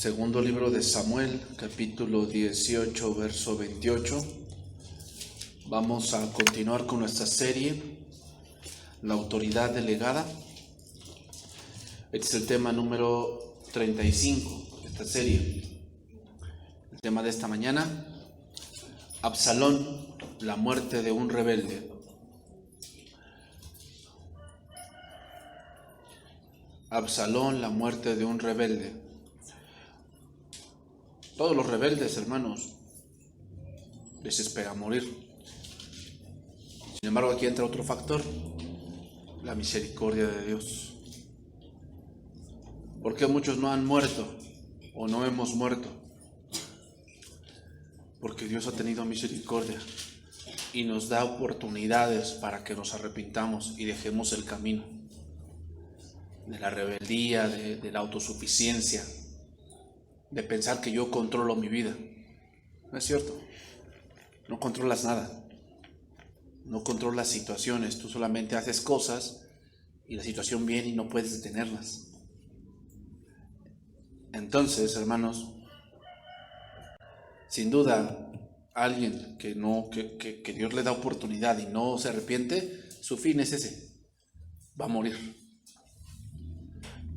Segundo libro de Samuel, capítulo 18, verso 28. Vamos a continuar con nuestra serie, la autoridad delegada. Este es el tema número 35 de esta serie. El tema de esta mañana, Absalón, la muerte de un rebelde. Absalón, la muerte de un rebelde. Todos los rebeldes, hermanos, les espera morir. Sin embargo, aquí entra otro factor, la misericordia de Dios. ¿Por qué muchos no han muerto o no hemos muerto? Porque Dios ha tenido misericordia y nos da oportunidades para que nos arrepintamos y dejemos el camino de la rebeldía, de la autosuficiencia, de pensar que yo controlo mi vida. No es cierto. No controlas nada. No controlas situaciones. Tú solamente haces cosas y la situación viene y no puedes detenerlas. Entonces, hermanos, sin duda, alguien que Dios le da oportunidad y no se arrepiente, su fin es ese. Va a morir.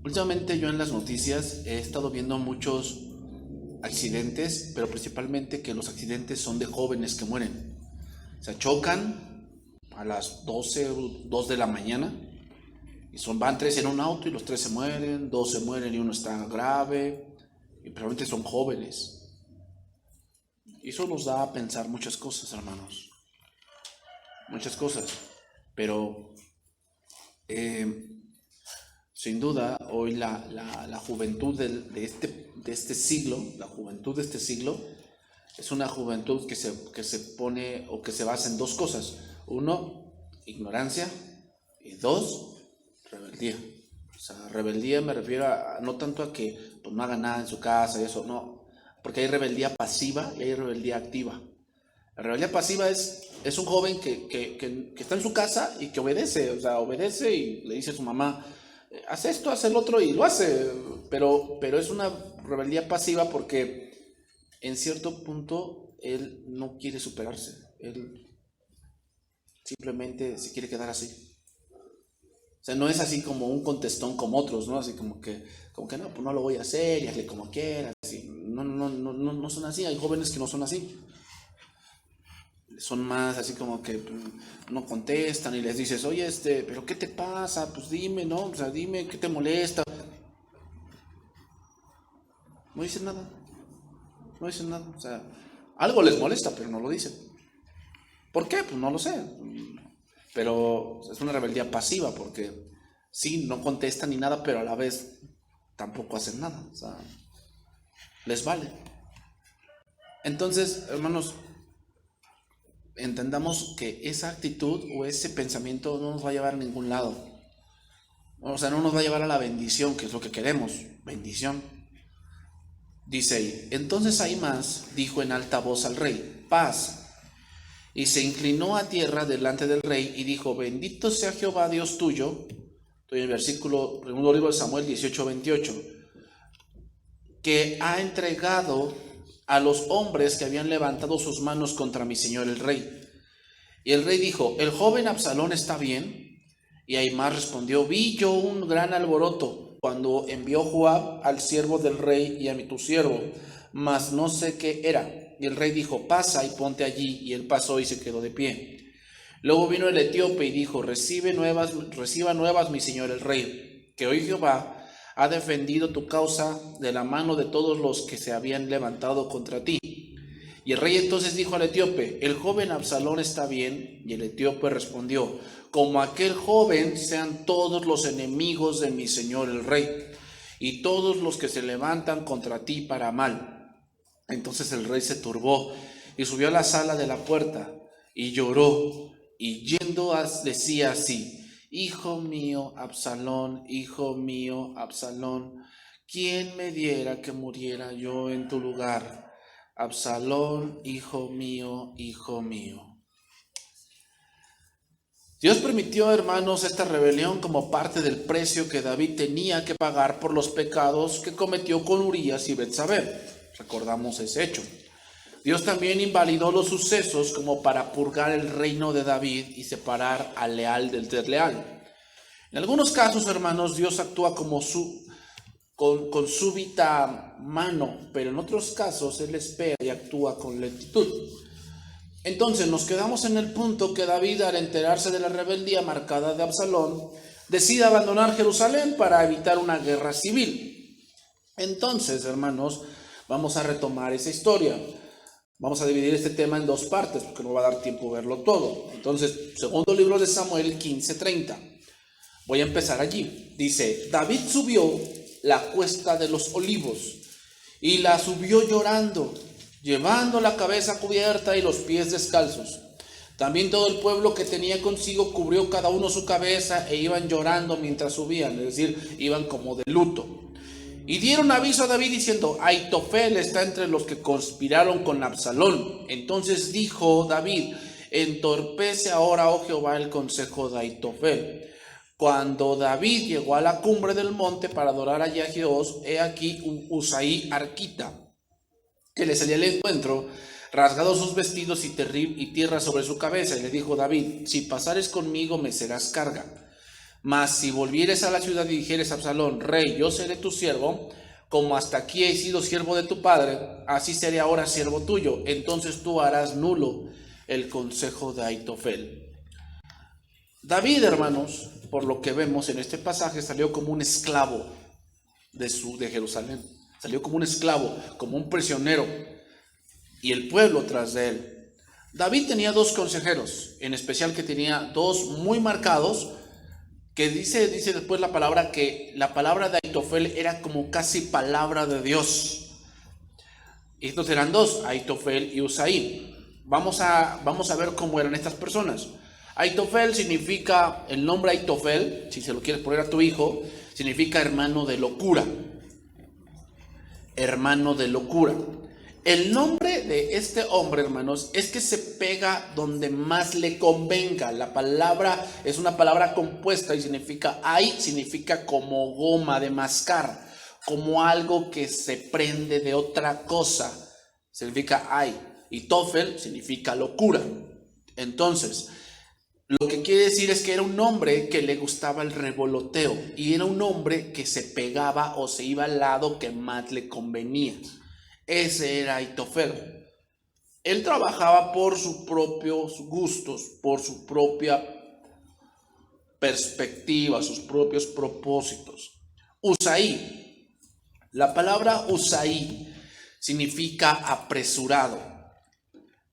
Últimamente yo en las noticias he estado viendo muchos accidentes, pero principalmente que los accidentes son de jóvenes que mueren. O sea, chocan a las 12 o 2 de la mañana y van 3 en un auto y los 3 se mueren, 2 se mueren y uno está grave, y probablemente son jóvenes. Y eso nos da a pensar muchas cosas, hermanos. Muchas cosas. Pero sin duda, hoy la juventud de este siglo, la juventud de este siglo, es una juventud que se pone o que se basa en dos cosas. Uno, ignorancia, y dos, rebeldía. O sea, rebeldía me refiero no tanto a que pues, no haga nada en su casa y eso, no. Porque hay rebeldía pasiva y hay rebeldía activa. La rebeldía pasiva es un joven que está en su casa y que obedece, o sea, obedece y le dice a su mamá, haz esto, haz el otro, y lo hace, pero es una rebeldía pasiva porque en cierto punto él no quiere superarse, él simplemente se quiere quedar así. O sea, no es así como un contestón como otros, ¿no? Así como que no, pues no lo voy a hacer, y hazle como quieras. No son así, hay jóvenes que no son así. Son más así como que no contestan y les dices, oye, pero ¿qué te pasa? Pues dime, ¿no? O sea, dime, ¿qué te molesta? No dicen nada. No dicen nada. O sea, algo les molesta, pero no lo dicen. ¿Por qué? Pues no lo sé. Pero es una rebeldía pasiva porque sí, no contestan ni nada, pero a la vez tampoco hacen nada. O sea, les vale. Entonces, hermanos, entendamos que esa actitud o ese pensamiento no nos va a llevar a ningún lado. O sea, no nos va a llevar a la bendición, que es lo que queremos, bendición. Dice ahí, entonces Ahimás dijo en alta voz al rey, paz. Y se inclinó a tierra delante del rey y dijo, bendito sea Jehová Dios tuyo. Estoy en el versículo, segundo libro de Samuel 18:28, que ha entregado a los hombres que habían levantado sus manos contra mi señor el rey. Y el rey dijo, ¿el joven Absalón está bien? Y Ahimás respondió, vi yo un gran alboroto cuando envió Joab al siervo del rey y a tu siervo, mas no sé qué era. Y el rey dijo, pasa y ponte allí. Y él pasó y se quedó de pie. Luego vino el etíope y dijo, reciba nuevas mi señor el rey, que hoy Jehová ha defendido tu causa de la mano de todos los que se habían levantado contra ti. Y el rey entonces dijo al etíope, ¿el joven Absalón está bien? Y el etíope respondió, como aquel joven sean todos los enemigos de mi señor el rey, y todos los que se levantan contra ti para mal. Entonces el rey se turbó y subió a la sala de la puerta y lloró, y yendo decía así, hijo mío Absalón, ¿quién me diera que muriera yo en tu lugar? Absalón, hijo mío, hijo mío. Dios permitió, hermanos, esta rebelión como parte del precio que David tenía que pagar por los pecados que cometió con Urías y Betsabé. Recordamos ese hecho. Dios también invalidó los sucesos como para purgar el reino de David y separar al leal del desleal. En algunos casos, hermanos, Dios actúa como con súbita mano, pero en otros casos Él espera y actúa con lentitud. Entonces nos quedamos en el punto que David, al enterarse de la rebeldía marcada de Absalón, decide abandonar Jerusalén para evitar una guerra civil. Entonces, hermanos, vamos a retomar esa historia. Vamos a dividir este tema en dos partes porque no va a dar tiempo a verlo todo. Entonces, segundo libro de Samuel 15:30. Voy a empezar allí. Dice: David subió la cuesta de los olivos y la subió llorando, llevando la cabeza cubierta y los pies descalzos. También todo el pueblo que tenía consigo cubrió cada uno su cabeza e iban llorando mientras subían, es decir, iban como de luto. Y dieron aviso a David diciendo: Ahitofel está entre los que conspiraron con Absalón. Entonces dijo David: entorpece ahora, oh Jehová, el consejo de Ahitofel. Cuando David llegó a la cumbre del monte para adorar a Dios, he aquí un Usaí arquita, que le salía al encuentro, rasgado sus vestidos y tierra sobre su cabeza. Y le dijo David: si pasares conmigo, me serás carga. Mas si volvieres a la ciudad y dijeres a Absalón: rey, yo seré tu siervo, como hasta aquí he sido siervo de tu padre, así seré ahora siervo tuyo. Entonces tú harás nulo el consejo de Ahitofel. David, hermanos, por lo que vemos en este pasaje, salió como un esclavo de Jerusalén. Salió como un esclavo, como un prisionero, y el pueblo tras de él. David tenía dos consejeros, en especial que tenía dos muy marcados, que dice después la palabra que la palabra de Ahitofel era como casi palabra de Dios. Y estos eran dos, Ahitofel y Usaí. Vamos a ver cómo eran estas personas. Ahitofel significa, el nombre Ahitofel, si se lo quieres poner a tu hijo, significa hermano de locura. Hermano de locura. El nombre de este hombre, hermanos, es que se pega donde más le convenga. La palabra es una palabra compuesta y significa como goma de mascar, como algo que se prende de otra cosa. Significa ay. Y Tofel significa locura. Entonces, lo que quiere decir es que era un hombre que le gustaba el revoloteo y era un hombre que se pegaba o se iba al lado que más le convenía. Ese era Ahitofel. Él trabajaba por sus propios gustos, por su propia perspectiva, sus propios propósitos. Usaí. La palabra Usaí significa apresurado.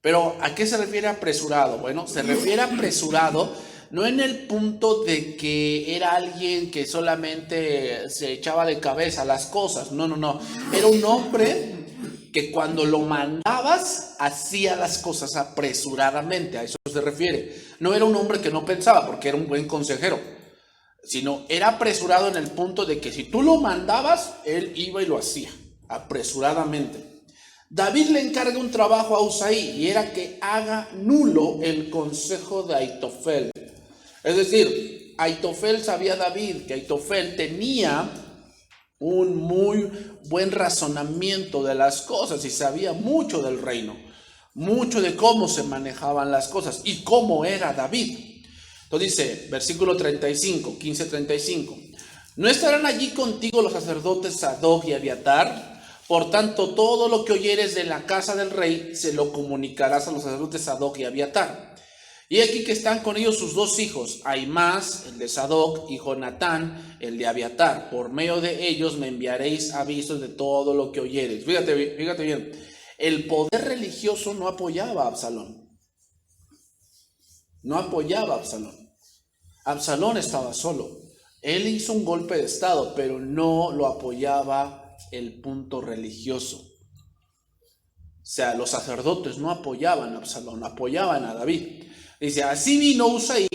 Pero ¿a qué se refiere apresurado? Bueno, se refiere apresurado no en el punto de que era alguien que solamente se echaba de cabeza las cosas. No. Era un hombre que cuando lo mandabas hacía las cosas apresuradamente. A eso se refiere. No era un hombre que no pensaba porque era un buen consejero, sino era apresurado en el punto de que si tú lo mandabas, él iba y lo hacía apresuradamente. David le encarga un trabajo a Usaí y era que haga nulo el consejo de Ahitofel. Es decir, Ahitofel sabía David que Ahitofel tenía un muy buen razonamiento de las cosas y sabía mucho del reino, mucho de cómo se manejaban las cosas y cómo era David. Entonces dice, versículo 35, 15:35, ¿no estarán allí contigo los sacerdotes Sadoc y Abiatar? Por tanto, todo lo que oyeres de la casa del rey se lo comunicarás a los sacerdotes Sadoc y Abiatar. Y aquí que están con ellos sus dos hijos, Ahimaas, el de Sadoc, y Jonatán, el de Abiatar. Por medio de ellos me enviaréis avisos de todo lo que oyeres. Fíjate bien, el poder religioso no apoyaba a Absalón. No apoyaba a Absalón. Absalón estaba solo. Él hizo un golpe de estado, pero no lo apoyaba el punto religioso. O sea, los sacerdotes no apoyaban a Absalón, apoyaban a David. Dice, así vino Usaí,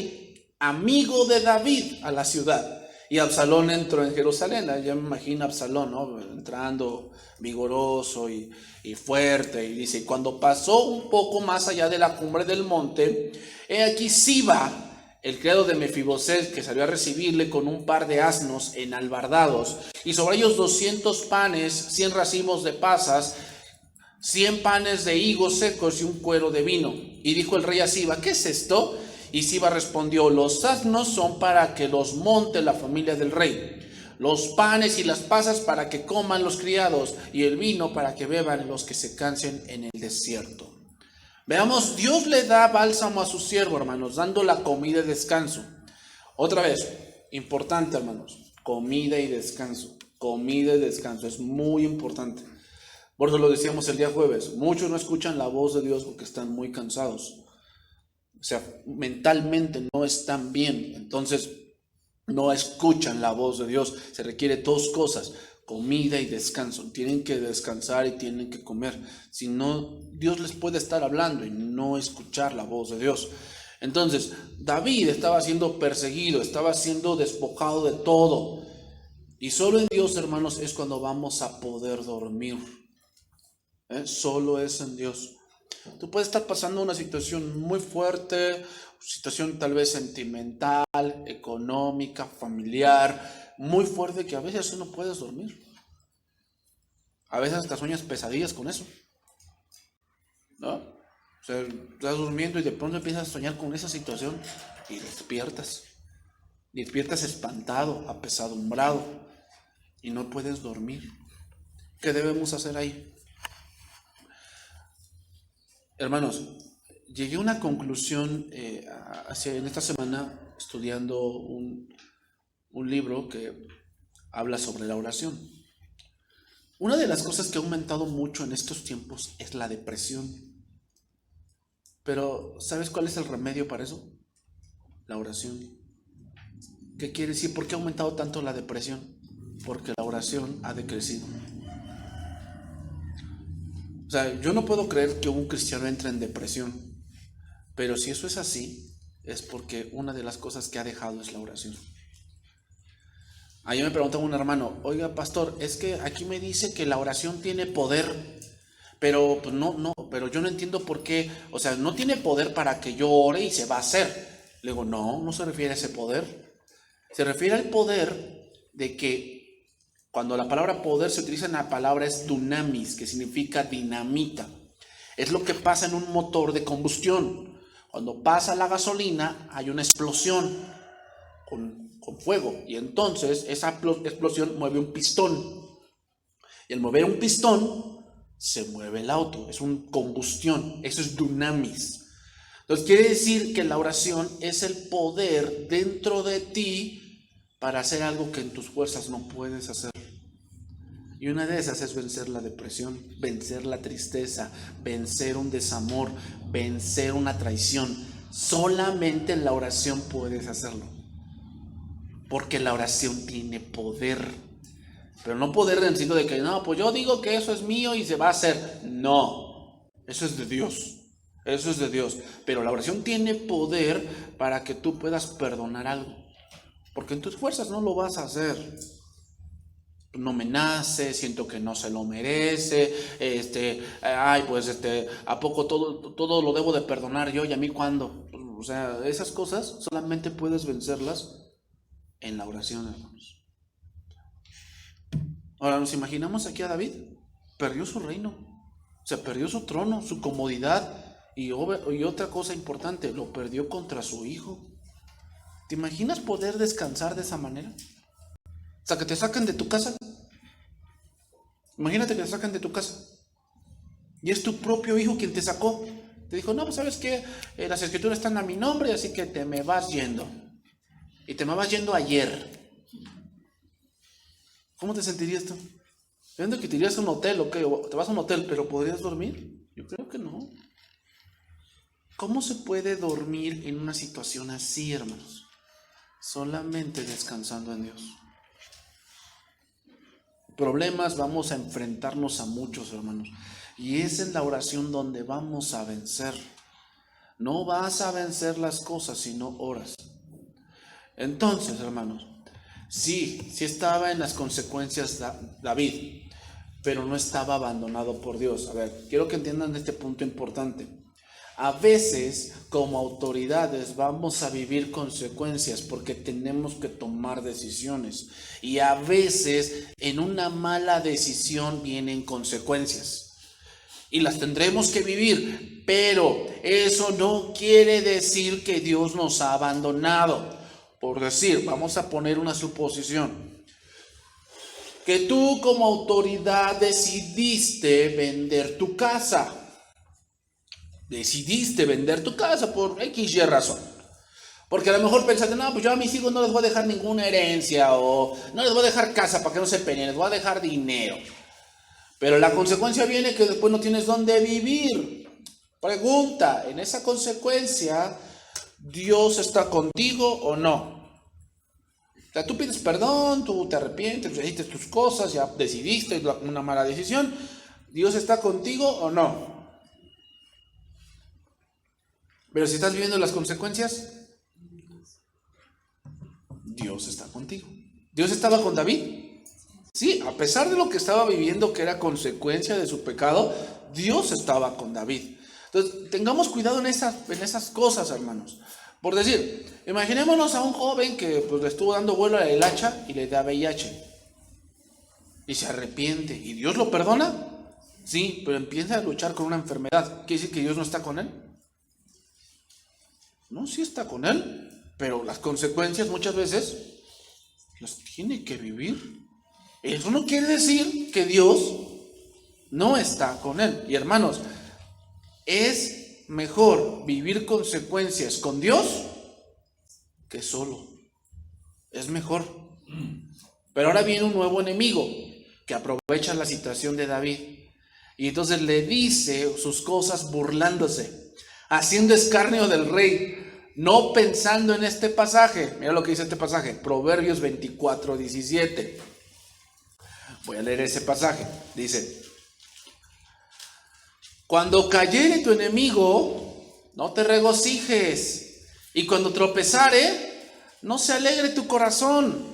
amigo de David, a la ciudad. Y Absalón entró en Jerusalén. Ya me imagino a Absalón, ¿no? Entrando vigoroso y fuerte. Y dice, cuando pasó un poco más allá de la cumbre del monte, he aquí Siba, el criado de Mefiboset, que salió a recibirle con un par de asnos enalbardados, y sobre ellos 200 panes, 100 racimos de pasas, 100 panes de higos secos y un cuero de vino. Y dijo el rey a Siba: ¿qué es esto? Y Siba respondió: los asnos son para que los monte la familia del rey, los panes y las pasas para que coman los criados, y el vino para que beban los que se cansen en el desierto. Veamos, Dios le da bálsamo a su siervo, hermanos, dando la comida y descanso. Otra vez, importante, hermanos, comida y descanso. Comida y descanso, es muy importante. Por eso lo decíamos el día jueves, muchos no escuchan la voz de Dios porque están muy cansados. O sea, mentalmente no están bien, entonces no escuchan la voz de Dios. Se requiere dos cosas: comida y descanso. Tienen que descansar y tienen que comer. Si no, Dios les puede estar hablando y no escuchar la voz de Dios. Entonces, David estaba siendo perseguido, estaba siendo despojado de todo. Y solo en Dios, hermanos, es cuando vamos a poder dormir. Solo es en Dios. Tú puedes estar pasando una situación muy fuerte, situación tal vez sentimental, económica, familiar, muy fuerte, que a veces tú no puedes dormir. A veces hasta sueñas pesadillas con eso, ¿no? O sea, estás durmiendo y de pronto empiezas a soñar con esa situación y despiertas. Despiertas espantado, apesadumbrado y no puedes dormir. ¿Qué debemos hacer ahí? Hermanos, llegué a una conclusión en esta semana estudiando un libro que habla sobre la oración. Una de las cosas que ha aumentado mucho en estos tiempos es la depresión. Pero, ¿sabes cuál es el remedio para eso? La oración. ¿Qué quiere decir? ¿Por qué ha aumentado tanto la depresión? Porque la oración ha decrecido. O sea, yo no puedo creer que un cristiano entre en depresión, pero si eso es así, es porque una de las cosas que ha dejado es la oración. Ayer me preguntaba un hermano: oiga, pastor, es que aquí me dice que la oración tiene poder, pero pues pero yo no entiendo por qué. O sea, no tiene poder para que yo ore y se va a hacer. Le digo: no se refiere a ese poder. Se refiere al poder de que cuando la palabra poder se utiliza en la palabra es dunamis, que significa dinamita. Es lo que pasa en un motor de combustión. Cuando pasa la gasolina hay una explosión con fuego, y entonces esa explosión mueve un pistón, y al mover un pistón se mueve el auto. Es una combustión, eso es dunamis. Entonces quiere decir que la oración es el poder dentro de ti para hacer algo que en tus fuerzas no puedes hacer. Y una de esas es vencer la depresión, vencer la tristeza, vencer un desamor, vencer una traición. Solamente en la oración puedes hacerlo, porque la oración tiene poder. Pero no poder en el sentido de que no, pues yo digo que eso es mío y se va a hacer. No, eso es de Dios. Eso es de Dios. Pero la oración tiene poder para que tú puedas perdonar algo, porque en tus fuerzas no lo vas a hacer. No me nace, siento que no se lo merece, ¿a poco todo lo debo de perdonar yo y a mí cuándo? O sea, esas cosas solamente puedes vencerlas en la oración, hermanos. Ahora nos imaginamos aquí a David. Perdió su reino, se perdió su trono, su comodidad, y otra cosa importante, lo perdió contra su hijo. ¿Te imaginas poder descansar de esa manera? O sea, que te sacan de tu casa. Imagínate que te sacan de tu casa y es tu propio hijo quien te sacó. Te dijo: no, pues sabes que las escrituras están a mi nombre, así que te me vas yendo. Y te me vas yendo ayer. ¿Cómo te sentirías tú? Viendo que te irías a un hotel, o te vas a un hotel, pero ¿podrías dormir? Yo creo que no. ¿Cómo se puede dormir en una situación así, hermanos? Solamente descansando en Dios. Problemas vamos a enfrentarnos a muchos, hermanos, y es en la oración donde vamos a vencer. No vas a vencer las cosas si no oras. Entonces, hermanos, sí estaba en las consecuencias David, pero no estaba abandonado por Dios. A ver, quiero que entiendan este punto importante. A veces, como autoridades, vamos a vivir consecuencias porque tenemos que tomar decisiones. Y a veces, en una mala decisión vienen consecuencias. Y las tendremos que vivir, pero eso no quiere decir que Dios nos ha abandonado. Por decir, vamos a poner una suposición. Que tú como autoridad decidiste vender tu casa. Decidiste vender tu casa por X y razón. Porque a lo mejor pensaste, no, pues yo a mis hijos no les voy a dejar ninguna herencia o no les voy a dejar casa para que no se peleen, les voy a dejar dinero. Pero la consecuencia viene que después no tienes dónde vivir. Pregunta, ¿en esa consecuencia Dios está contigo o no? O sea, tú pides perdón, tú te arrepientes, hiciste tus cosas, ya decidiste una mala decisión. ¿Dios está contigo o no? Pero si estás viviendo las consecuencias, Dios está contigo. ¿Dios estaba con David? Sí, a pesar de lo que estaba viviendo, que era consecuencia de su pecado, Dios estaba con David. Entonces, tengamos cuidado en esas cosas, hermanos. Por decir, imaginémonos a un joven que pues, le estuvo dando vuelo a la hilacha y le da VIH. Y se arrepiente. ¿Y Dios lo perdona? Sí, pero empieza a luchar con una enfermedad. ¿Quiere decir que Dios no está con él? No, sí está con él, pero las consecuencias muchas veces las tiene que vivir. Eso no quiere decir que Dios no está con él. Y hermanos, es mejor vivir consecuencias con Dios que solo. Es mejor. Pero ahora viene un nuevo enemigo que aprovecha la situación de David. Y entonces le dice sus cosas burlándose, haciendo escarnio del rey, no pensando en este pasaje. Mira lo que dice este pasaje, Proverbios 24:17. Voy a leer ese pasaje. Dice: cuando cayere tu enemigo, no te regocijes, y cuando tropezare, no se alegre tu corazón,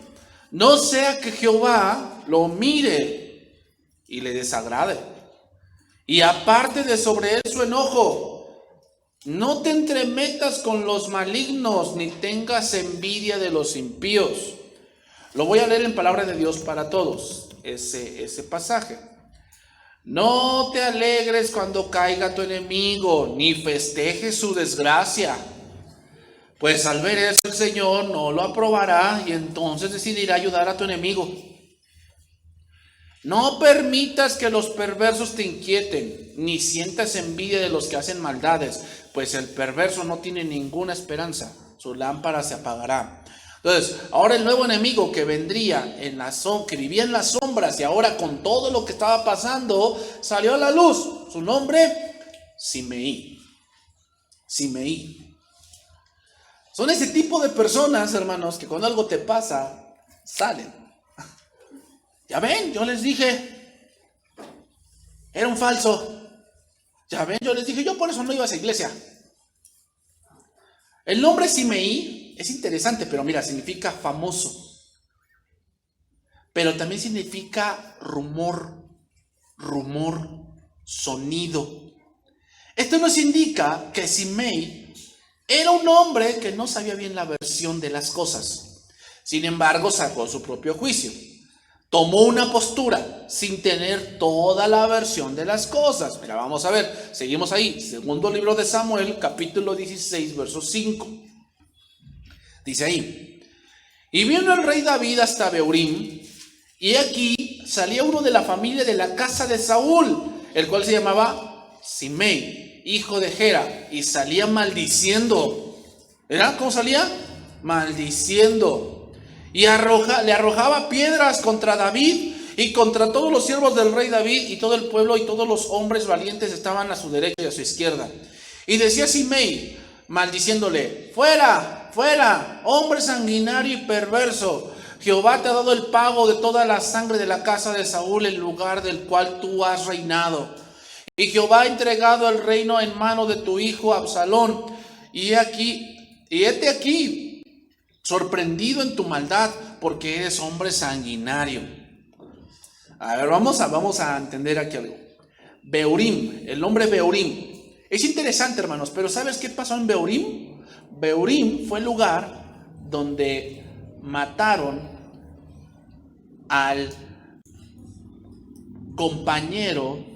no sea que Jehová lo mire y le desagrade, y aparte de sobre él su enojo. No te entremetas con los malignos, ni tengas envidia de los impíos. Lo voy a leer en palabra de Dios para todos, ese pasaje. No te alegres cuando caiga tu enemigo, ni festejes su desgracia, pues al ver eso el Señor no lo aprobará y entonces decidirá ayudar a tu enemigo. No permitas que los perversos te inquieten, ni sientas envidia de los que hacen maldades, pues el perverso no tiene ninguna esperanza, su lámpara se apagará. Entonces, ahora el nuevo enemigo que vendría que vivía en las sombras y ahora con todo lo que estaba pasando, salió a la luz. Su nombre, Simeí. Simeí. Son ese tipo de personas, hermanos, que cuando algo te pasa, salen. Ya ven, yo les dije, era un falso. Ya ven, yo les dije, yo por eso no iba a esa iglesia. El nombre Simeí es interesante, pero mira, significa famoso. Pero también significa rumor, sonido. Esto nos indica que Simei era un hombre que no sabía bien la versión de las cosas. Sin embargo, sacó su propio juicio. Tomó una postura sin tener toda la versión de las cosas. Mira, vamos a ver, seguimos ahí. Segundo libro de Samuel, capítulo 16, verso 5. Dice ahí: y vino el rey David hasta Beurim, y aquí salía uno de la familia de la casa de Saúl, el cual se llamaba Simei, hijo de Gera, y salía maldiciendo. ¿Verdad cómo salía? Maldiciendo. Y le arrojaba piedras contra David y contra todos los siervos del rey David, y todo el pueblo y todos los hombres valientes estaban a su derecha y a su izquierda. Y decía Simei, maldiciéndole: fuera, fuera, hombre sanguinario y perverso. Jehová te ha dado el pago de toda la sangre de la casa de Saúl, el lugar del cual tú has reinado. Y Jehová ha entregado el reino en mano de tu hijo Absalón. Y hete aquí, sorprendido en tu maldad, porque eres hombre sanguinario. A ver, vamos a entender aquí algo. Beurim, el nombre Beurim Es interesante, hermanos, pero ¿sabes qué pasó en Beorim? Beorim fue el lugar donde mataron al compañero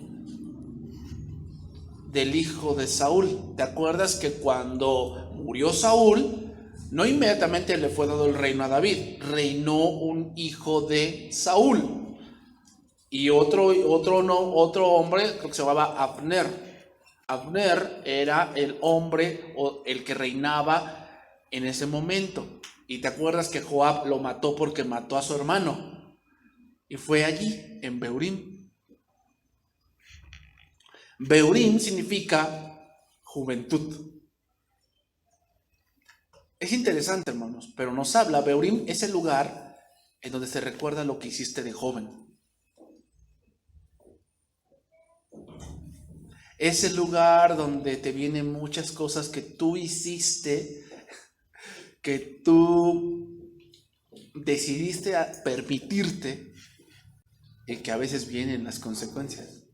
del hijo de Saúl. ¿Te acuerdas que cuando murió Saúl, no inmediatamente le fue dado el reino a David? Reinó un hijo de Saúl y otro hombre, creo que se llamaba Abner. Abner era el hombre o el que reinaba en ese momento. Y te acuerdas que Joab lo mató porque mató a su hermano. Y fue allí, en Beorim. Beorim significa juventud. Es interesante, hermanos, pero nos habla, Beorim es el lugar en donde se recuerda lo que hiciste de joven. Es el lugar donde te vienen muchas cosas que tú hiciste, que tú decidiste permitirte y que a veces vienen las consecuencias.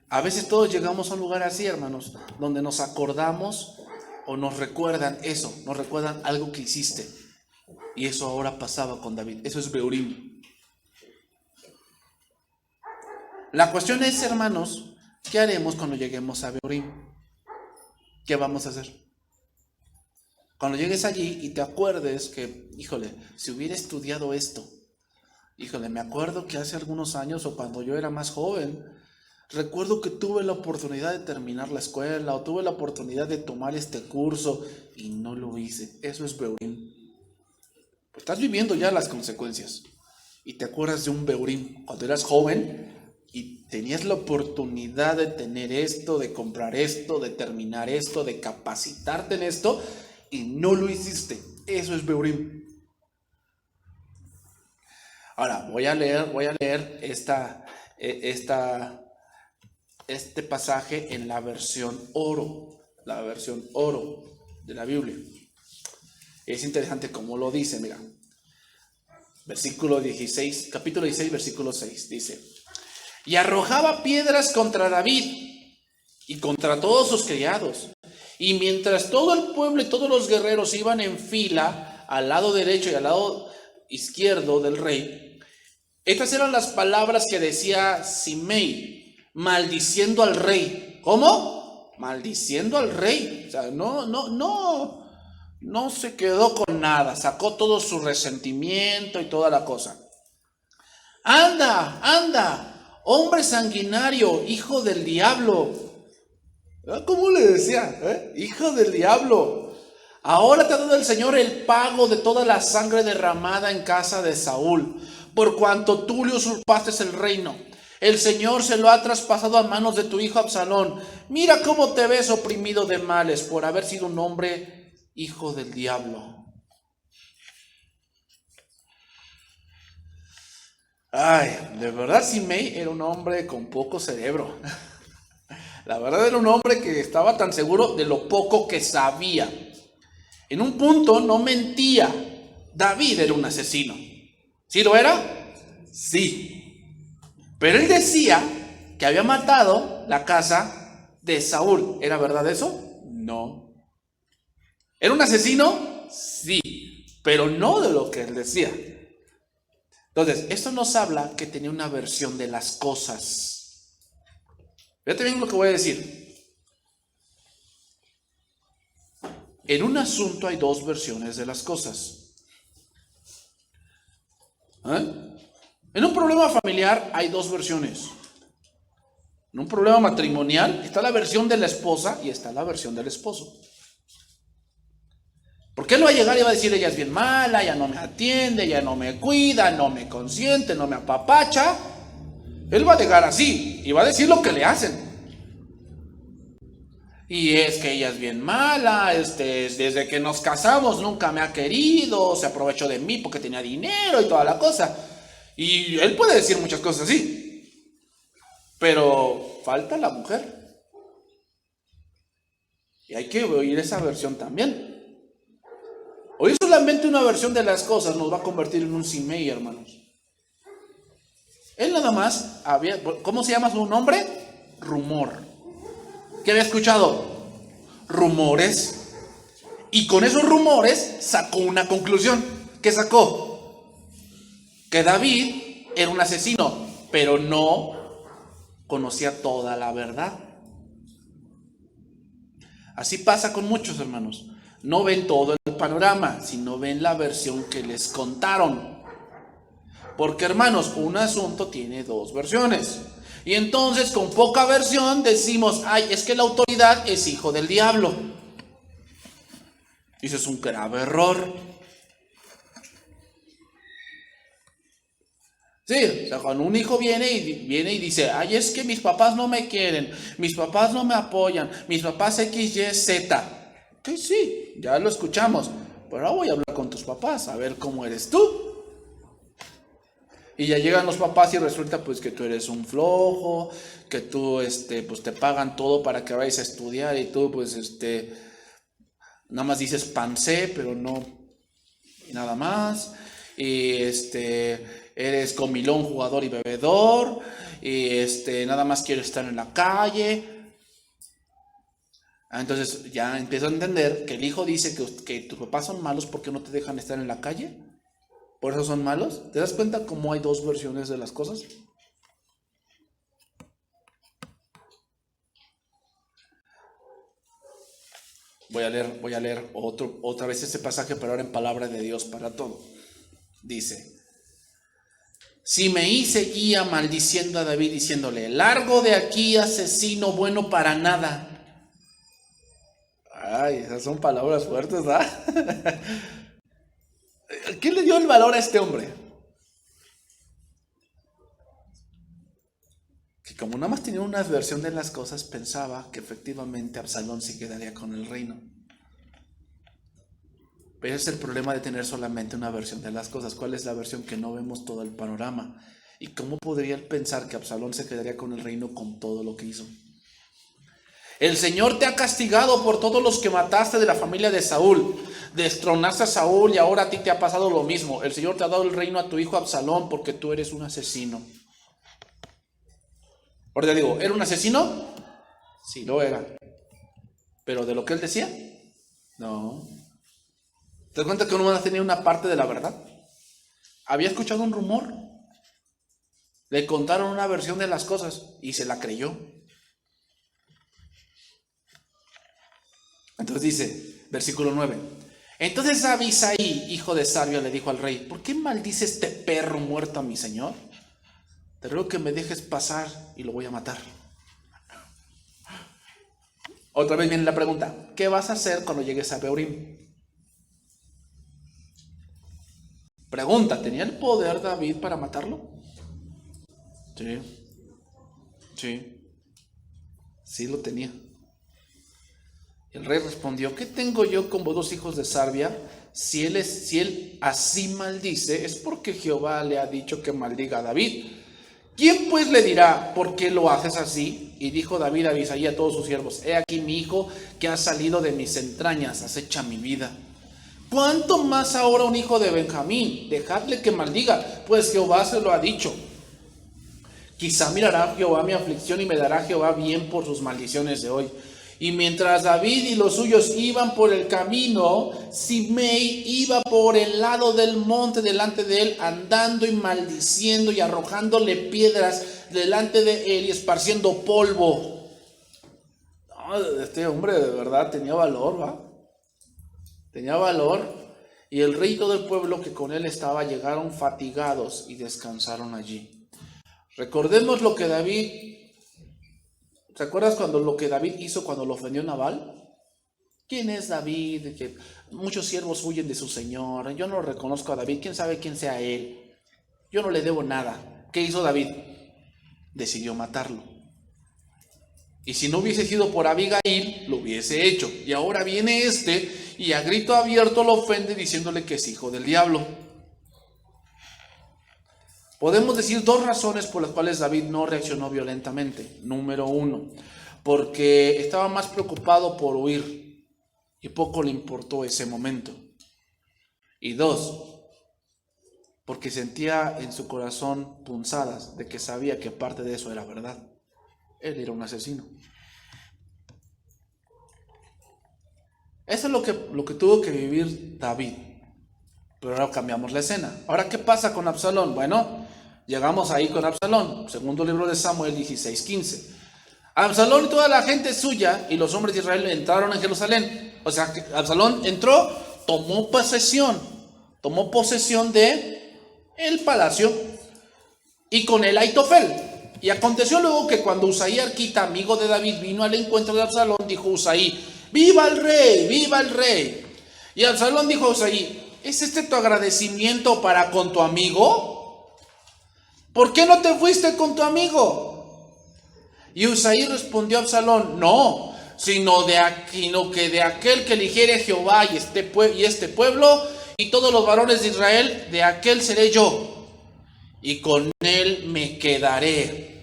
A veces todos llegamos a un lugar así, hermanos, donde nos acordamos o nos recuerdan eso, nos recuerdan algo que hiciste. Y eso ahora pasaba con David. Eso es Beorim. La cuestión es, hermanos, ¿qué haremos cuando lleguemos a Beorim? ¿Qué vamos a hacer? Cuando llegues allí y te acuerdes que, híjole, si hubiera estudiado esto, híjole, me acuerdo que hace algunos años o cuando yo era más joven, recuerdo que tuve la oportunidad de terminar la escuela o tuve la oportunidad de tomar este curso y no lo hice. Eso es Beorim. Pues estás viviendo ya las consecuencias y te acuerdas de un Beorim cuando eras joven y tenías la oportunidad de tener esto, de comprar esto, de terminar esto, de capacitarte en esto y no lo hiciste. Eso es Beorim. Ahora voy a leer este pasaje en la versión oro de la Biblia. Es interesante cómo lo dice, mira. Versículo 16, capítulo 16, versículo 6, dice: y arrojaba piedras contra David y contra todos sus criados. Y mientras todo el pueblo y todos los guerreros iban en fila al lado derecho y al lado izquierdo del rey, estas eran las palabras que decía Simei, maldiciendo al rey. ¿Cómo? Maldiciendo al rey. O sea, no se quedó con nada, sacó todo su resentimiento y toda la cosa. Anda, hombre sanguinario, hijo del diablo. ¿Cómo le decía? Hijo del diablo. Ahora te ha dado el Señor el pago de toda la sangre derramada en casa de Saúl, por cuanto tú le usurpaste el reino. El Señor se lo ha traspasado a manos de tu hijo Absalón. Mira cómo te ves oprimido de males por haber sido un hombre hijo del diablo. Ay, de verdad Simei era un hombre con poco cerebro. La verdad era un hombre que estaba tan seguro de lo poco que sabía. En un punto no mentía. David era un asesino. ¿Sí lo era? Sí. Pero él decía que había matado la casa de Saúl. ¿Era verdad eso? No. ¿Era un asesino? Sí. Pero no de lo que él decía. Entonces, esto nos habla que tenía una versión de las cosas. Fíjate bien lo que voy a decir. En un asunto hay dos versiones de las cosas. En un problema familiar hay dos versiones. En un problema matrimonial está la versión de la esposa y está la versión del esposo. Porque él va a llegar y va a decir: ella es bien mala, ella no me atiende, ella no me cuida, no me consiente, no me apapacha. Él va a llegar así y va a decir lo que le hacen. Y es que ella es bien mala, desde que nos casamos nunca me ha querido, se aprovechó de mí porque tenía dinero y toda la cosa. Y él puede decir muchas cosas así, pero falta la mujer. Y hay que oír esa versión también. Oír solamente una versión de las cosas nos va a convertir en un Simei, hermanos. Él nada más había, ¿cómo se llama su nombre? Rumor. ¿Qué había escuchado? Rumores. Y con esos rumores sacó una conclusión. ¿Qué sacó? Que David era un asesino, pero no conocía toda la verdad. Así pasa con muchos hermanos. No ven todo el panorama, sino ven la versión que les contaron. Porque hermanos, un asunto tiene dos versiones. Y entonces con poca versión decimos, ay, es que la autoridad es hijo del diablo. Y eso es un grave error. Sí, o sea, cuando un hijo viene y dice, ay, es que mis papás no me quieren, mis papás no me apoyan, mis papás X, Y, Z. Que sí, ya lo escuchamos, pero ahora voy a hablar con tus papás, a ver cómo eres tú. Y ya llegan los papás y resulta pues que tú eres un flojo, que tú pues te pagan todo para que vayas a estudiar y tú pues nada más dices pancé, pero no nada más. Y eres comilón, jugador y bebedor, y nada más quiero estar en la calle. Entonces ya empiezo a entender que el hijo dice que tus papás son malos porque no te dejan estar en la calle. ¿Por eso son malos? ¿Te das cuenta cómo hay dos versiones de las cosas? Voy a leer otra vez este pasaje, pero ahora en palabra de Dios para todo. Dice: Simeí seguía maldiciendo a David, diciéndole: largo de aquí, asesino bueno para nada. Ay, esas son palabras fuertes, ¿verdad? ¿Qué le dio el valor a este hombre? Que como nada más tenía una versión de las cosas, pensaba que efectivamente Absalón se quedaría con el reino. Pero ese es el problema de tener solamente una versión de las cosas. ¿Cuál es la versión? Que no vemos todo el panorama. ¿Y cómo podría él pensar que Absalón se quedaría con el reino con todo lo que hizo? El Señor te ha castigado por todos los que mataste de la familia de Saúl. Destronaste a Saúl y ahora a ti te ha pasado lo mismo. El Señor te ha dado el reino a tu hijo Absalón porque tú eres un asesino. Ahora te digo, ¿era un asesino? Sí, lo era. ¿Pero de lo que él decía? No. ¿Te das cuenta que uno tenía una parte de la verdad? Había escuchado un rumor. Le contaron una versión de las cosas y se la creyó. Entonces dice, versículo 9. Entonces Abisai, hijo de Sarbia, le dijo al rey: ¿por qué maldice este perro muerto a mi señor? Te ruego que me dejes pasar y lo voy a matar. Otra vez viene la pregunta: ¿qué vas a hacer cuando llegues a Beorim? Pregunta: ¿tenía el poder David para matarlo? Sí lo tenía. El rey respondió: ¿qué tengo yo con vos, dos hijos de Sarbia? Si él así maldice, es porque Jehová le ha dicho que maldiga a David. ¿Quién pues le dirá: por qué lo haces así? Y dijo David a Abisai a todos sus siervos: he aquí mi hijo que ha salido de mis entrañas, acecha mi vida. ¿Cuánto más ahora un hijo de Benjamín? Dejadle que maldiga, pues Jehová se lo ha dicho. Quizá mirará Jehová mi aflicción y me dará Jehová bien por sus maldiciones de hoy. Y mientras David y los suyos iban por el camino, Simei iba por el lado del monte delante de él, andando y maldiciendo y arrojándole piedras delante de él y esparciendo polvo. Este hombre de verdad tenía valor, ¿va? Tenía valor. Y el rey y todo el pueblo que con él estaba llegaron fatigados y descansaron allí. Recordemos lo que David... ¿Te acuerdas lo que David hizo cuando lo ofendió Nabal? ¿Quién es David? Que muchos siervos huyen de su señor. Yo no reconozco a David. ¿Quién sabe quién sea él? Yo no le debo nada. ¿Qué hizo David? Decidió matarlo. Y si no hubiese sido por Abigail, lo hubiese hecho. Y ahora viene y a grito abierto lo ofende diciéndole que es hijo del diablo. Podemos decir dos razones por las cuales David no reaccionó violentamente. Número 1, porque estaba más preocupado por huir y poco le importó ese momento. Y 2, porque sentía en su corazón punzadas de que sabía que parte de eso era verdad. Él era un asesino. Eso es lo que tuvo que vivir David. Pero ahora cambiamos la escena. Ahora, ¿qué pasa con Absalón? Bueno, llegamos ahí con Absalón. Segundo libro de Samuel 16:15. Absalón y toda la gente suya y los hombres de Israel entraron en Jerusalén. O sea, que Absalón entró, tomó posesión de el palacio, y con él Aitofel. Y aconteció luego que cuando Usaí Arquita, amigo de David, vino al encuentro de Absalón, dijo Usaí: ¡viva el rey! ¡Viva el rey! Y Absalón dijo a Usaí: ¿es este tu agradecimiento para con tu amigo? ¿Por qué no te fuiste con tu amigo? Y Usaí respondió a Absalón: no, sino que de aquel que eligiere Jehová y este pueblo y todos los varones de Israel, de aquel seré yo, y con él me quedaré.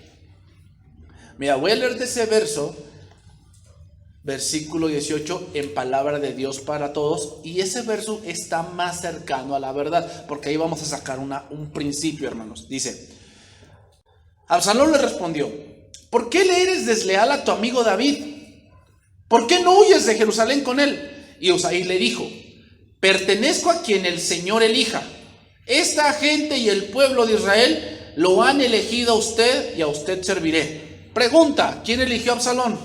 Mira, voy a leer de ese verso, versículo 18, en palabra de Dios para todos, y ese verso está más cercano a la verdad, porque ahí vamos a sacar un principio, hermanos. Dice: Absalón le respondió: ¿por qué le eres desleal a tu amigo David? ¿Por qué no huyes de Jerusalén con él? Y Usaí le dijo: pertenezco a quien el Señor elija. Esta gente y el pueblo de Israel lo han elegido a usted y a usted serviré. Pregunta: ¿quién eligió a Absalón?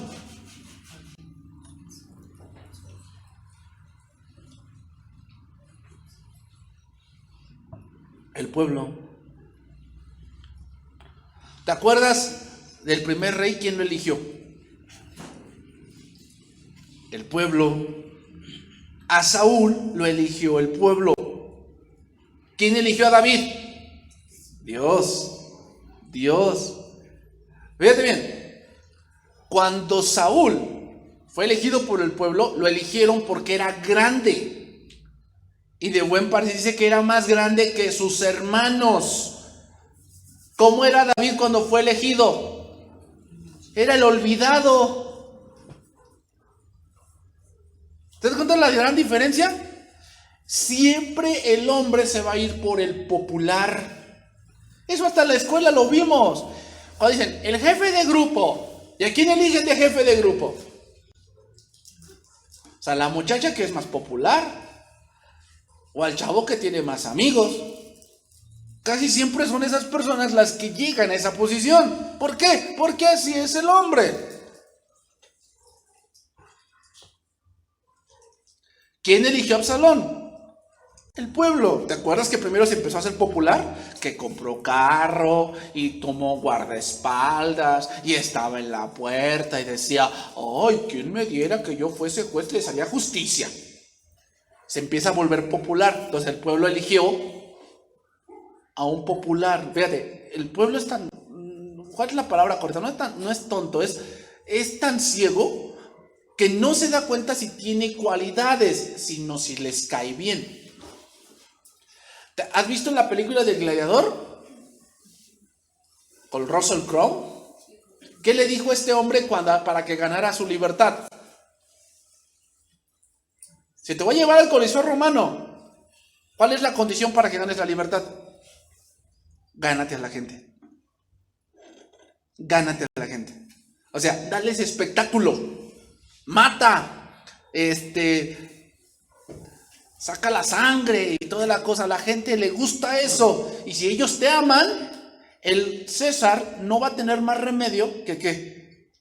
El pueblo. ¿Te acuerdas del primer rey? ¿Quién lo eligió? El pueblo. A Saúl lo eligió el pueblo. ¿Quién eligió a David? Dios. Fíjate bien. Cuando Saúl fue elegido por el pueblo, lo eligieron porque era grande. Y de buen parecer dice que era más grande que sus hermanos. ¿Cómo era David cuando fue elegido? Era el olvidado. ¿Te das cuenta de la gran diferencia? Siempre el hombre se va a ir por el popular. Eso hasta en la escuela lo vimos. Cuando dicen el jefe de grupo, ¿y a quién eligen de jefe de grupo? O sea, la muchacha que es más popular, o al chavo que tiene más amigos. Casi siempre son esas personas las que llegan a esa posición. ¿Por qué? Porque así es el hombre. ¿Quién eligió a Absalón? El pueblo. ¿Te acuerdas que primero se empezó a hacer popular? Que compró carro y tomó guardaespaldas y estaba en la puerta y decía: ¡ay, quién me diera que yo fuese juez, les haría justicia! Se empieza a volver popular. Entonces el pueblo eligió a un popular. Fíjate, el pueblo es tan... ¿cuál es la palabra correcta? No es tonto, es tan ciego que no se da cuenta si tiene cualidades, sino si les cae bien. ¿Has visto la película del Gladiador? Con Russell Crowe. ¿Qué le dijo este hombre para que ganara su libertad? Si te voy a llevar al Coliseo Romano, ¿cuál es la condición para que ganes la libertad? Gánate a la gente. Gánate a la gente. O sea, dales espectáculo. Mata. Saca la sangre y toda la cosa. A la gente le gusta eso. Y si ellos te aman, el César no va a tener más remedio que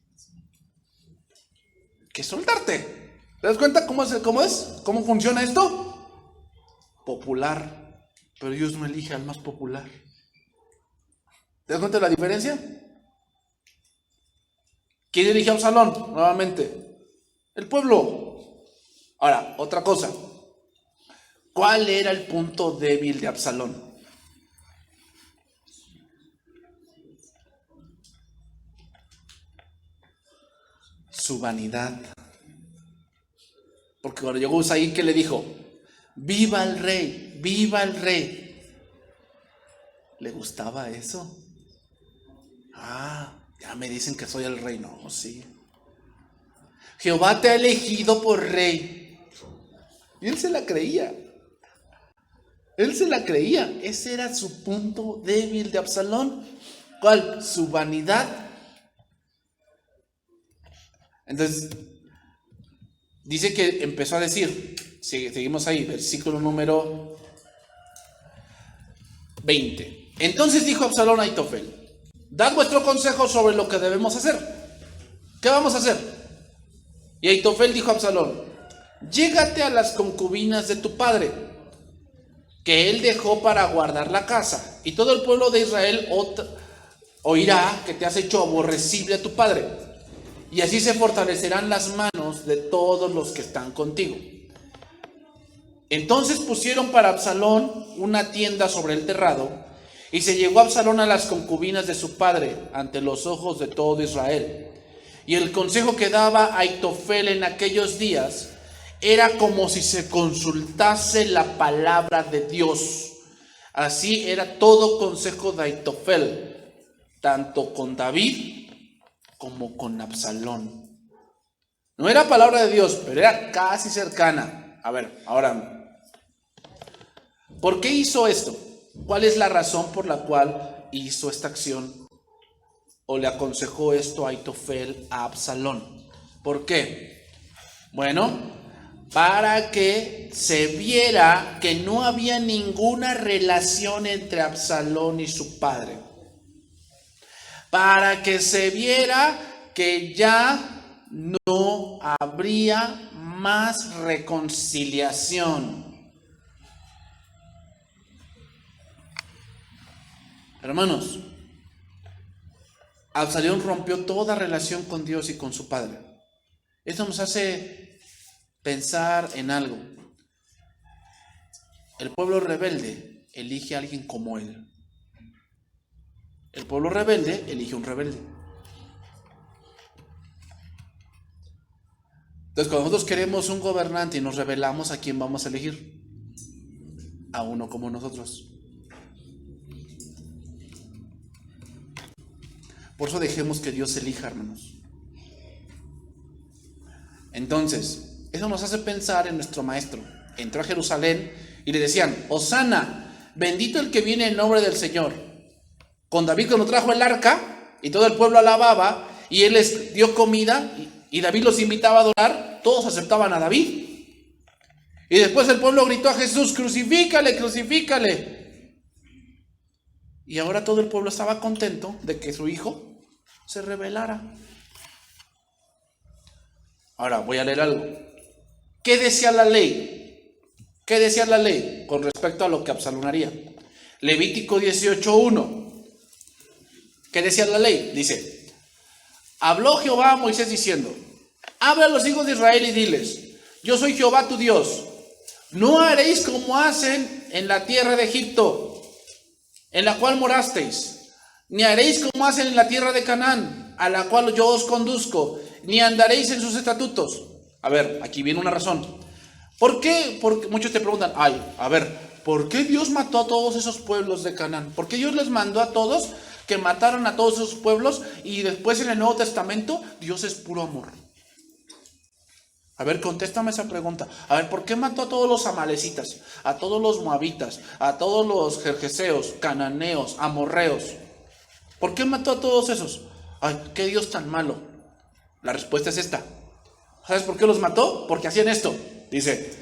soltarte. ¿Te das cuenta cómo es? ¿Cómo funciona esto? Popular. Pero Dios no elige al más popular. ¿Te das cuenta de la diferencia? ¿Quién eligió a Absalón? Nuevamente, el pueblo. Ahora, otra cosa. ¿Cuál era el punto débil de Absalón? Su vanidad. Porque cuando llegó Usaí, ¿qué le dijo? ¡viva el rey! ¡Viva el rey! ¿Le gustaba eso? Ya me dicen que soy el rey. No, sí. Jehová te ha elegido por rey. Y él se la creía. Ese era su punto débil de Absalón. ¿Cuál? Su vanidad. Entonces, dice que empezó a decir, seguimos ahí, versículo número 20. Entonces dijo Absalón a Aitofel: dad vuestro consejo sobre lo que debemos hacer. ¿Qué vamos a hacer? Y Aitofel dijo a Absalón: llégate a las concubinas de tu padre, que él dejó para guardar la casa, y todo el pueblo de Israel oirá que te has hecho aborrecible a tu padre, y así se fortalecerán las manos de todos los que están contigo. Entonces pusieron para Absalón una tienda sobre el terrado, y se llegó Absalón a las concubinas de su padre ante los ojos de todo Israel. Y el consejo que daba Aitofel en aquellos días era como si se consultase la palabra de Dios. Así era todo consejo de Aitofel, tanto con David como con Absalón. No era palabra de Dios, pero era casi cercana. A ver, ahora, ¿por qué hizo esto? ¿Cuál es la razón por la cual hizo esta acción o le aconsejó esto a Aitofel a Absalón? ¿Por qué? Bueno, para que se viera que no había ninguna relación entre Absalón y su padre. Para que se viera que ya no habría más reconciliación. Hermanos, Absalón rompió toda relación con Dios y con su padre. Esto nos hace pensar en algo. El pueblo rebelde elige a alguien como él. El pueblo rebelde elige un rebelde. Entonces, cuando nosotros queremos un gobernante y nos rebelamos, ¿a quién vamos a elegir? A uno como nosotros. Por eso dejemos que Dios elija, hermanos. Entonces, eso nos hace pensar en nuestro maestro. Entró a Jerusalén y le decían: Hosana, bendito el que viene en nombre del Señor. Con David, cuando trajo el arca y todo el pueblo alababa y él les dio comida y David los invitaba a adorar, todos aceptaban a David. Y después el pueblo gritó a Jesús: crucifícale, crucifícale. Y ahora todo el pueblo estaba contento de que su hijo se rebelara. Ahora voy a leer algo. ¿Qué decía la ley? ¿Qué decía la ley con respecto a lo que Absalón haría? Levítico 18:1. ¿Qué decía la ley? Dice: habló Jehová a Moisés diciendo: habla a los hijos de Israel y diles: yo soy Jehová tu Dios. No haréis como hacen en la tierra de Egipto, en la cual morasteis, ni haréis como hacen en la tierra de Canaán, a la cual yo os conduzco, ni andaréis en sus estatutos. A ver, aquí viene una razón. ¿Por qué? Porque muchos te preguntan: ¿por qué Dios mató a todos esos pueblos de Canaán? ¿Por qué Dios les mandó a todos que mataron a todos esos pueblos y después en el Nuevo Testamento Dios es puro amor? A ver, contéstame esa pregunta. A ver, ¿por qué mató a todos los amalecitas, a todos los moabitas, a todos los jerjeseos, cananeos, amorreos? ¿Por qué mató a todos esos? Ay, qué Dios tan malo. La respuesta es esta. ¿Sabes por qué los mató? Porque hacían esto. Dice: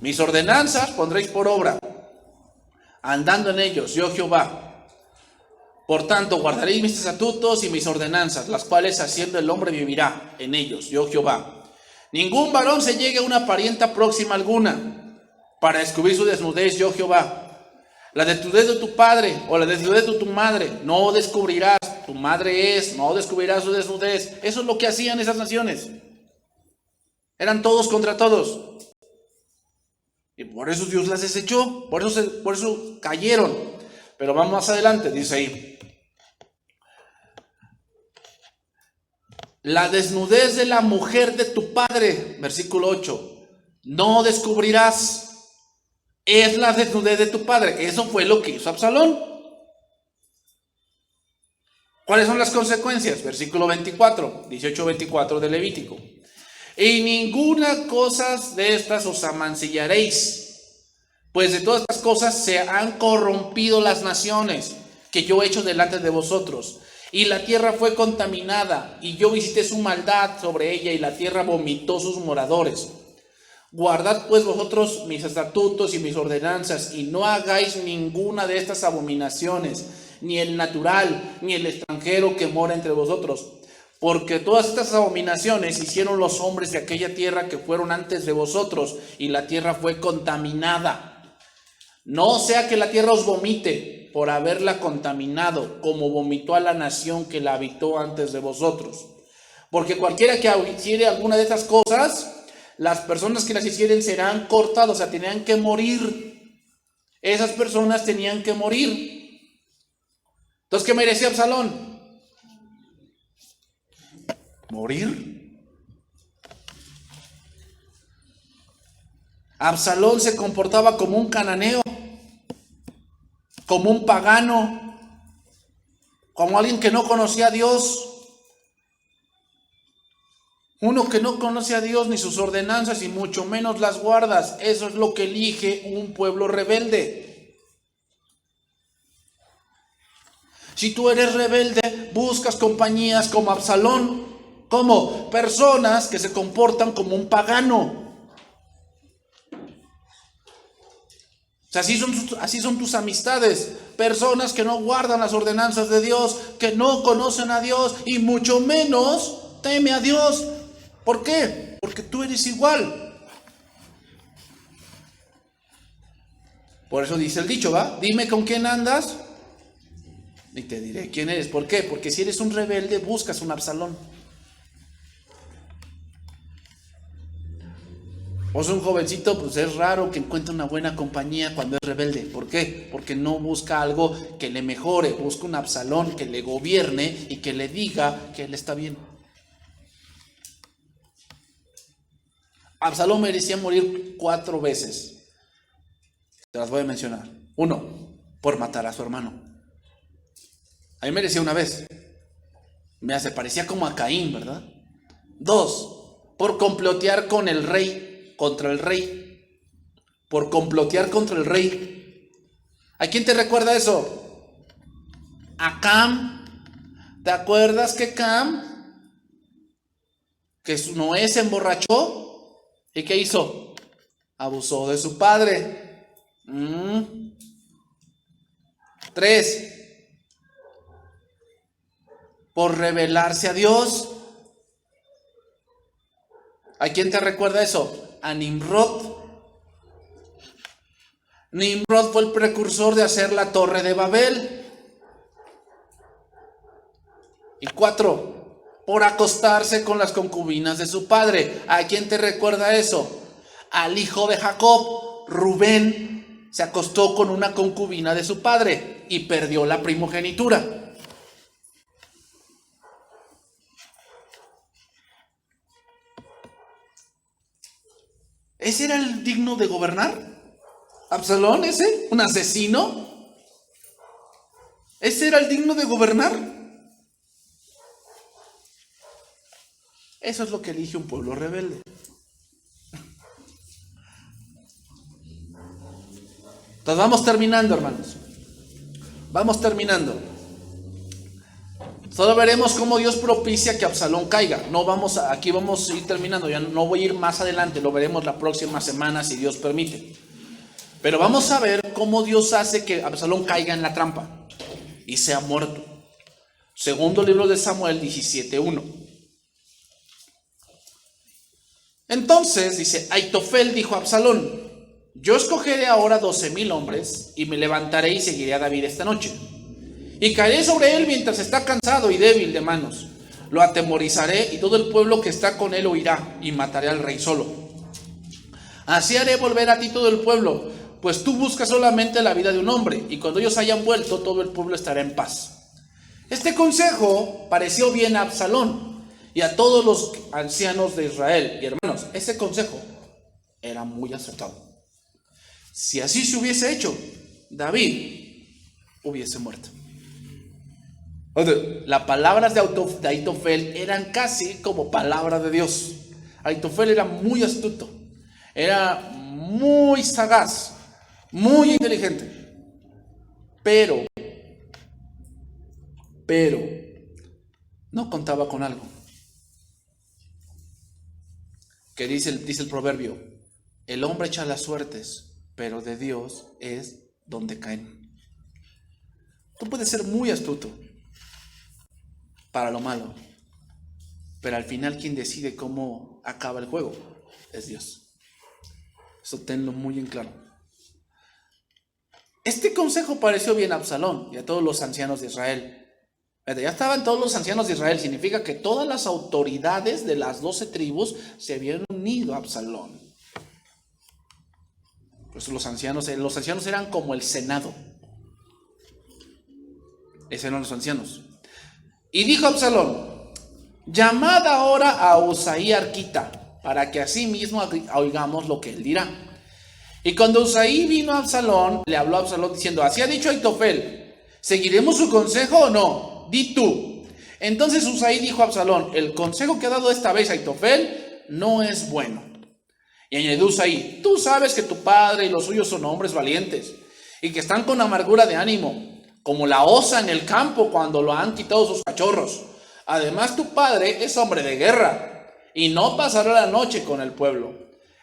mis ordenanzas pondréis por obra, andando en ellos, yo Jehová. Por tanto, guardaréis mis estatutos y mis ordenanzas, las cuales haciendo el hombre vivirá en ellos, yo Jehová. Ningún varón se llegue a una parienta próxima alguna para descubrir su desnudez, yo Jehová. La desnudez de tu padre o la desnudez de tu madre no descubrirás. Tu madre no descubrirás su desnudez. Eso es lo que hacían esas naciones. Eran todos contra todos. Y por eso Dios las desechó. Por eso cayeron. Pero vamos más adelante, dice ahí: la desnudez de la mujer de tu padre, versículo 8, no descubrirás. Es la desnudez de tu padre. Eso fue lo que hizo Absalón. ¿Cuáles son las consecuencias? Versículo 24, 18-24 de Levítico. Y ninguna cosa de estas os amancillaréis, pues de todas estas cosas se han corrompido las naciones que yo he hecho delante de vosotros, Y la tierra fue contaminada, y yo visité su maldad sobre ella, y la tierra vomitó sus moradores. Guardad pues vosotros mis estatutos y mis ordenanzas, y no hagáis ninguna de estas abominaciones, ni el natural, ni el extranjero que mora entre vosotros. Porque todas estas abominaciones hicieron los hombres de aquella tierra que fueron antes de vosotros, y la tierra fue contaminada. No sea que la tierra os vomite por haberla contaminado, como vomitó a la nación que la habitó antes de vosotros. Porque cualquiera que hiciere alguna de estas cosas, las personas que las hicieren serán cortadas, o sea, tenían que morir. Esas personas tenían que morir. Entonces, ¿qué merecía Absalón? Morir. Absalón se comportaba como un cananeo, como un pagano, como alguien que no conocía a Dios. Uno que no conoce a Dios ni sus ordenanzas y mucho menos las guardas. Eso es lo que elige un pueblo rebelde. Si tú eres rebelde, buscas compañías como Absalón, como personas que se comportan como un pagano. O sea, así son tus amistades, personas que no guardan las ordenanzas de Dios, que no conocen a Dios y mucho menos teme a Dios. ¿Por qué? Porque tú eres igual. Por eso dice el dicho, ¿va? Dime con quién andas y te diré quién eres. ¿Por qué? Porque si eres un rebelde, buscas un Absalón. O es un jovencito, pues es raro que encuentre una buena compañía cuando es rebelde. ¿Por qué? Porque no busca algo que le mejore, busca un Absalón que le gobierne y que le diga que él está bien. Absalón merecía morir 4 veces. Te las voy a mencionar. 1, por matar a su hermano. A mí merecía una vez. Se parecía como a Caín, ¿verdad? 2, por complotear con el rey, contra el rey. Por complotear contra el rey. ¿A quién te recuerda eso? A Cam. ¿Te acuerdas que Noé se emborrachó? ¿Y qué hizo? Abusó de su padre. 3, por rebelarse a Dios. ¿A quién te recuerda eso? A Nimrod. Nimrod fue el precursor de hacer la torre de Babel. Y 4, por acostarse con las concubinas de su padre. ¿A quién te recuerda eso? Al hijo de Jacob, Rubén, se acostó con una concubina de su padre y perdió la primogenitura. ¿Ese era el digno de gobernar? ¿Absalón ese? ¿Un asesino? ¿Ese era el digno de gobernar? Eso es lo que elige un pueblo rebelde. Entonces vamos terminando, hermanos. Vamos terminando. Solo veremos cómo Dios propicia que Absalón caiga. Aquí vamos a ir terminando. Ya no voy a ir más adelante. Lo veremos la próxima semana si Dios permite. Pero vamos a ver cómo Dios hace que Absalón caiga en la trampa y sea muerto. Segundo libro de Samuel 17:1. Entonces, dice, Aitofel dijo a Absalón: yo escogeré ahora 12,000 hombres y me levantaré y seguiré a David esta noche. Y caeré sobre él mientras está cansado y débil de manos. Lo atemorizaré y todo el pueblo que está con él oirá, y mataré al rey solo. Así haré volver a ti todo el pueblo, pues tú buscas solamente la vida de un hombre, y cuando ellos hayan vuelto, todo el pueblo estará en paz. Este consejo pareció bien a Absalón y a todos los ancianos de Israel. Y hermanos, ese consejo era muy acertado. Si así se hubiese hecho, David hubiese muerto. Las palabras de Aitofel eran casi como palabras de Dios. Aitofel era muy astuto, era muy sagaz, muy inteligente. Pero no contaba con algo. Que dice el proverbio, el hombre echa las suertes, pero de Dios es donde caen. Tú puedes ser muy astuto para lo malo, pero al final quien decide cómo acaba el juego es Dios. Eso tenlo muy en claro. Este consejo pareció bien a Absalón y a todos los ancianos de Israel. Ya estaban todos los ancianos de Israel, significa que todas las autoridades de las 12 tribus se habían unido a Absalón. Pues los ancianos eran como el Senado. Esos eran los ancianos. Y dijo Absalón, llamad ahora a Usaí arquita, para que así mismo oigamos lo que él dirá. Y cuando Usaí vino a Absalón, le habló a Absalón diciendo, así ha dicho Aitofel, ¿seguiremos su consejo o no? Di tú. Entonces Usaí dijo a Absalón, el consejo que ha dado esta vez Aitofel no es bueno. Y añadió Usaí, tú sabes que tu padre y los suyos son hombres valientes, y que están con amargura de ánimo, como la osa en el campo cuando lo han quitado sus cachorros. Además tu padre es hombre de guerra, y no pasará la noche con el pueblo.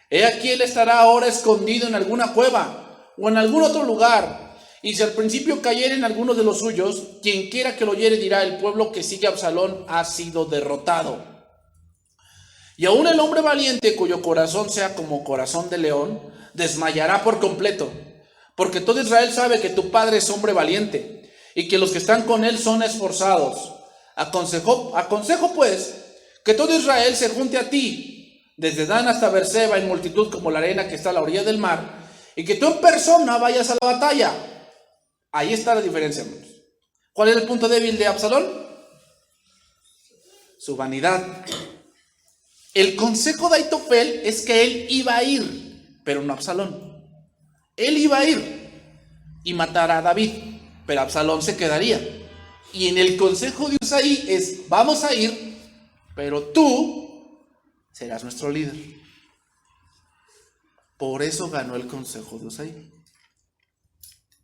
He aquí él estará ahora escondido en alguna cueva, o en algún otro lugar, y si al principio cayere en alguno de los suyos, quien quiera que lo oyere dirá, el pueblo que sigue a Absalón ha sido derrotado. Y aún el hombre valiente, cuyo corazón sea como corazón de león, desmayará por completo, porque todo Israel sabe que tu padre es hombre valiente, y que los que están con él son esforzados. Aconsejo pues, que todo Israel se junte a ti, desde Dan hasta Beerseba, en multitud como la arena que está a la orilla del mar, y que tú en persona vayas a la batalla. Ahí está la diferencia, hermanos. ¿Cuál es el punto débil de Absalón? Su vanidad. El consejo de Aitofel es que él iba a ir, pero no Absalón. Él iba a ir y matar a David, pero Absalón se quedaría. Y en el consejo de Usaí es, vamos a ir, pero tú serás nuestro líder. Por eso ganó el consejo de Usaí.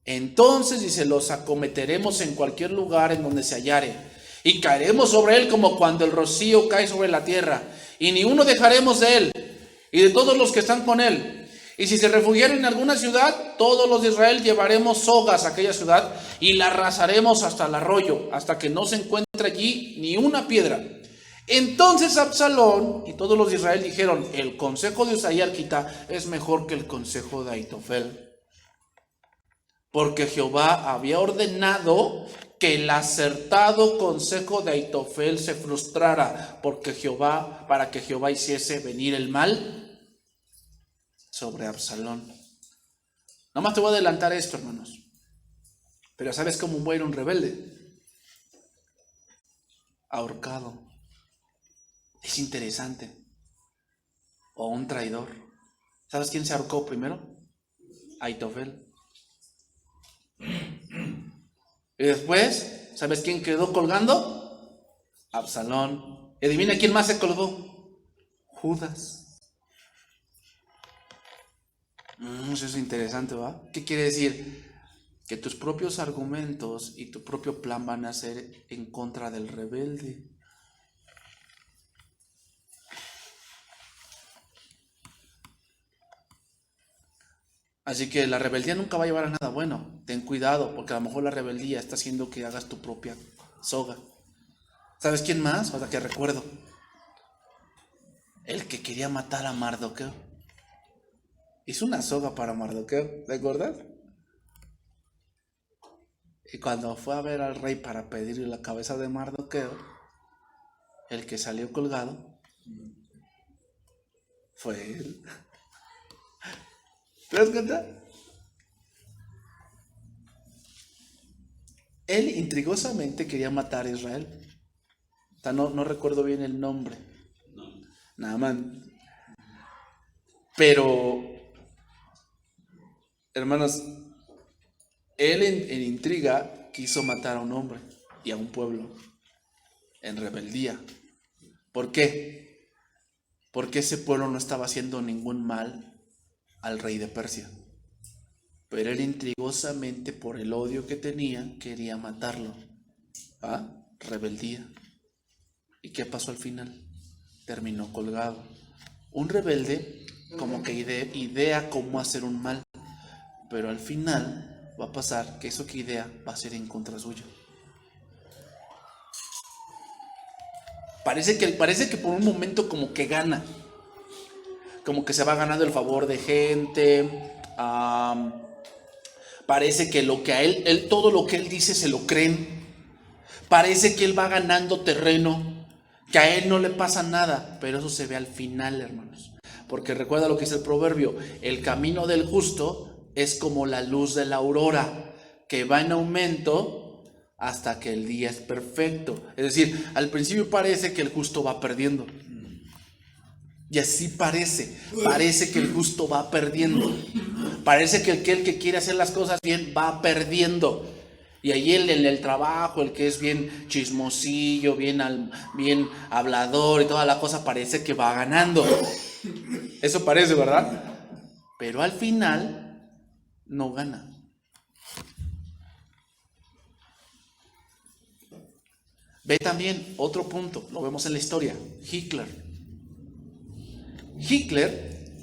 Entonces dice, los acometeremos en cualquier lugar en donde se hallare, y caeremos sobre él como cuando el rocío cae sobre la tierra, y ni uno dejaremos de él, y de todos los que están con él. Y si se refugiaron en alguna ciudad, todos los de Israel llevaremos sogas a aquella ciudad, y la arrasaremos hasta el arroyo, hasta que no se encuentre allí ni una piedra. Entonces Absalón y todos los de Israel dijeron, el consejo de Usaí arquita es mejor que el consejo de Aitofel, porque Jehová había ordenado que el acertado consejo de Aitofel se frustrara, para que Jehová hiciese venir el mal sobre Absalón. Nomás te voy a adelantar esto, hermanos. Pero ¿sabes cómo muere un rebelde? Ahorcado. Es interesante. O un traidor. ¿Sabes quién se ahorcó primero? Aitofel. Y después, ¿sabes quién quedó colgando? Absalón. Y adivina quién más se colgó. Judas. Eso es interesante, ¿va? ¿Qué quiere decir? Que tus propios argumentos y tu propio plan van a ser en contra del rebelde. Así que la rebeldía nunca va a llevar a nada bueno. Ten cuidado, porque a lo mejor la rebeldía está haciendo que hagas tu propia soga. ¿Sabes quién más? Ahora que recuerdo. El que quería matar a Mardoqueo. Hizo una soga para Mardoqueo, ¿te acuerdas? Y cuando fue a ver al rey para pedirle la cabeza de Mardoqueo, el que salió colgado fue él. ¿Te das cuenta? Él intrigosamente quería matar a Israel. O sea, no recuerdo bien el nombre. Naamán. Pero, hermanos, él en intriga quiso matar a un hombre y a un pueblo en rebeldía. ¿Por qué? Porque ese pueblo no estaba haciendo ningún mal al rey de Persia, pero él intrigosamente, por el odio que tenía, quería matarlo. Rebeldía. ¿Y qué pasó al final? Terminó colgado. Un rebelde como que idea cómo hacer un mal, pero al final va a pasar que eso que idea va a ser en contra suyo. Parece que por un momento como que gana, como que se va ganando el favor de gente. Parece que lo que a él, todo lo que él dice se lo creen. Parece que él va ganando terreno, que a él no le pasa nada, pero eso se ve al final, hermanos. Porque recuerda lo que dice el proverbio: el camino del justo es como la luz de la aurora, que va en aumento hasta que el día es perfecto. Es decir, al principio parece que el justo va perdiendo. Y así parece que el justo va perdiendo. Parece que el que quiere hacer las cosas bien va perdiendo. Y ahí en el trabajo, el que es bien chismosillo, bien hablador y toda la cosa, parece que va ganando. Eso parece, ¿verdad? Pero al final no gana. Ve también otro punto, lo vemos en la historia: Hitler,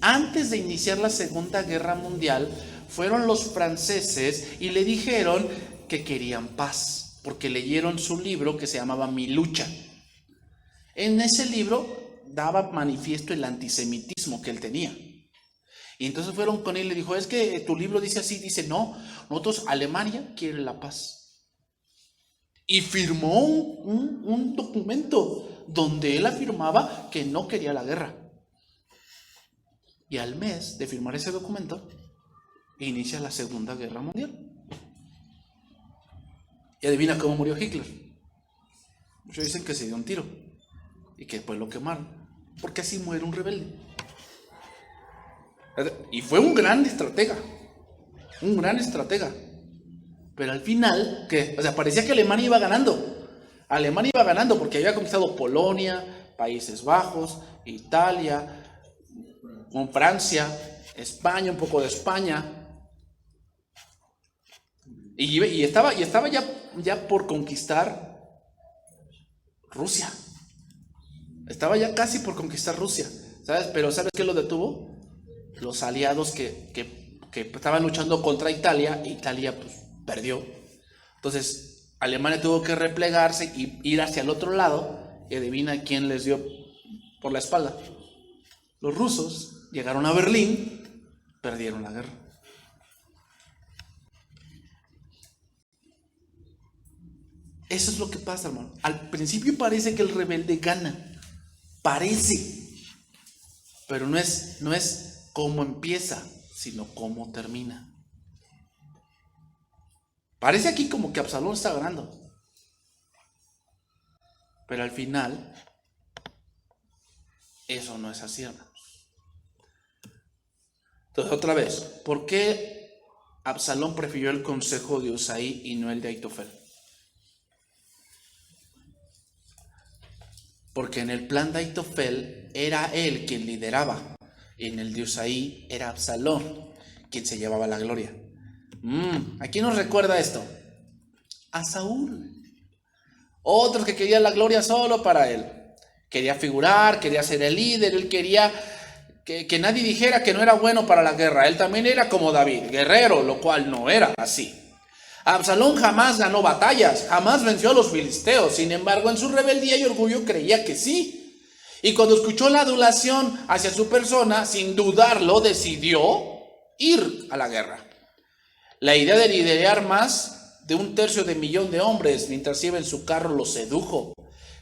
antes de iniciar la Segunda Guerra Mundial, fueron los franceses y le dijeron que querían paz, porque leyeron su libro que se llamaba Mi lucha. En ese libro daba manifiesto el antisemitismo que él tenía. Y entonces fueron con él y le dijo: es que tu libro dice así. Dice: no, nosotros, Alemania quiere la paz. Y firmó un documento donde él afirmaba que no quería la guerra. Y al mes de firmar ese documento, inicia la Segunda Guerra Mundial. Y adivina cómo murió Hitler. Muchos dicen que se dio un tiro y que después lo quemaron, porque así muere un rebelde. Y fue un gran estratega, pero al final, parecía que Alemania iba ganando porque había conquistado Polonia, Países Bajos, Italia, con Francia, España, un poco de España, y estaba ya por conquistar Rusia. Estaba ya casi por conquistar Rusia, ¿sabes? Pero ¿sabes qué lo detuvo? Los aliados que estaban luchando contra Italia. Italia pues perdió. Entonces Alemania tuvo que replegarse y ir hacia el otro lado. Y adivina quién les dio por la espalda. Los rusos llegaron a Berlín, perdieron la guerra. Eso es lo que pasa, hermano. Al principio parece que el rebelde gana. Parece. Pero no es cómo empieza, sino cómo termina. Parece aquí como que Absalón está ganando. Pero al final, eso no es así, hermanos. Entonces, otra vez, ¿por qué Absalón prefirió el consejo de Usaí y no el de Aitofel? Porque en el plan de Aitofel era él quien lideraba. En el de Usaí era Absalón quien se llevaba la gloria. ¿A quién nos recuerda esto? A Saúl. Otros que querían la gloria solo para él. Quería figurar, quería ser el líder, él quería que nadie dijera que no era bueno para la guerra. Él también era como David, guerrero, lo cual no era así. Absalón jamás ganó batallas, jamás venció a los filisteos. Sin embargo, en su rebeldía y orgullo creía que sí. Y cuando escuchó la adulación hacia su persona, sin dudarlo, decidió ir a la guerra. La idea de liderar más de 1/3 de hombres mientras iba en su carro lo sedujo.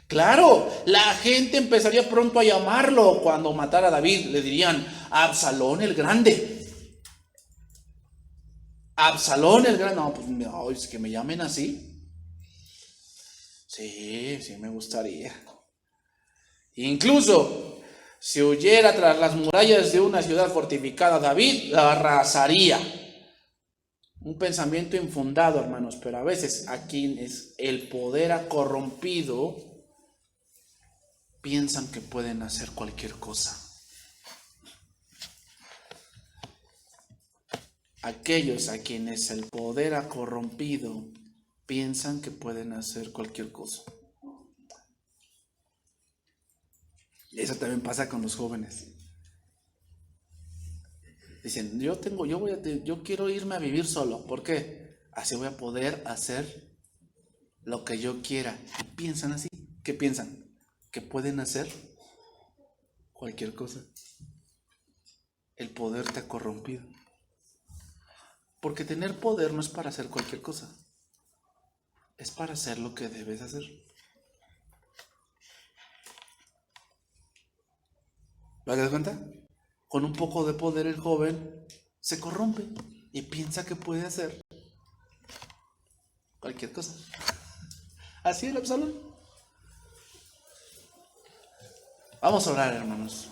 Claro, la gente empezaría pronto a llamarlo. Cuando matara a David, le dirían: Absalón el Grande. Absalón el Grande. No, pues no, es que me llamen así. Sí, me gustaría. Incluso, si huyera tras las murallas de una ciudad fortificada, David la arrasaría. Un pensamiento infundado, hermanos, pero a veces a quienes el poder ha corrompido piensan que pueden hacer cualquier cosa. Aquellos a quienes el poder ha corrompido piensan que pueden hacer cualquier cosa. Y eso también pasa con los jóvenes. Dicen, yo quiero irme a vivir solo. ¿Por qué? Así voy a poder hacer lo que yo quiera. Y piensan así. ¿Qué piensan? Que pueden hacer cualquier cosa. El poder te ha corrompido. Porque tener poder no es para hacer cualquier cosa. Es para hacer lo que debes hacer. ¿Te das cuenta? Con un poco de poder el joven se corrompe y piensa que puede hacer cualquier cosa. Así es, Absalón. Vamos a orar, hermanos.